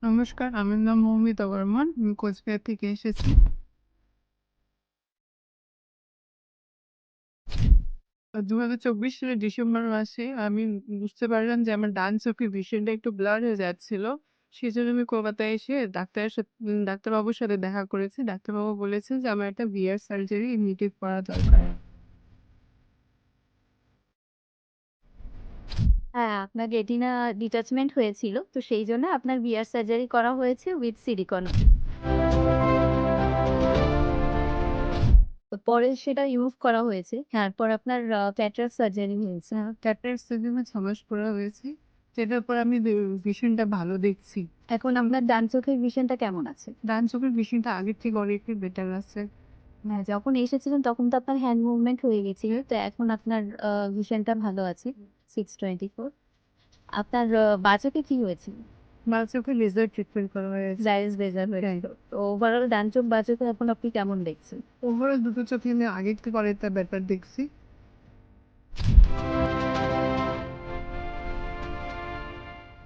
নমস্কার, আমার নাম মৌমিতা বর্মন। আমি কোচবিহার থেকে এসেছি। ২০২৪ সালের ডিসেম্বর মাসে আমি বুঝতে পারলাম যে আমার ডান চোখের ভিশনটা একটু ব্লার হয়ে যাচ্ছিল। সেজন্য আমি কলকাতায় এসে ডাক্তারবাবুর সাথে দেখা করেছি। ডাক্তারবাবু বলেছেন যে আমার একটা বিয়ার সার্জারি ইমিডিয়েট করা দরকার। হ্যাঁ, আপনার রেটিনা ডিটাচমেন্ট হয়েছিল। তো সেইজন্য আপনার বিয়ার সার্জারি করা হয়েছে উইথ সিলিকন। তো পরে সেটা রিমুভ করা হয়েছে। তারপর আপনার ক্যাটারাক্ট সার্জারি হয়েছে। ক্যাটারাক্ট সার্জারি ৬ মাস করা হয়েছে। যেটার পর আমি ভিশনটা ভালো দেখছি। এখন আপনার ডান চোখের ভিশনটা কেমন আছে? ডান চোখের ভিশনটা আগের থেকে অনেকটাই বেটার আছে। হ্যাঁ, যখন এসেছিলেন তখন তো আপনার হ্যান্ড মুভমেন্ট হয়ে গেছিল। তো এখন আপনার ভিশনটা ভালো আছে। 624। আপনার বাঁ চোখে কি হয়েছিল? বাঁ চোখে লেজার ট্রিটমেন্ট করা হয়েছে। জাইস লেজার হ্যাঁ। হয়েছিল। তো ওভারঅল ডান চোখ বাঁ চোখে এখন আপনি কেমন দেখছেন? ওভারঅল দুটো চোখে আমি আগের থেকে অনেকটা বেটার দেখছি।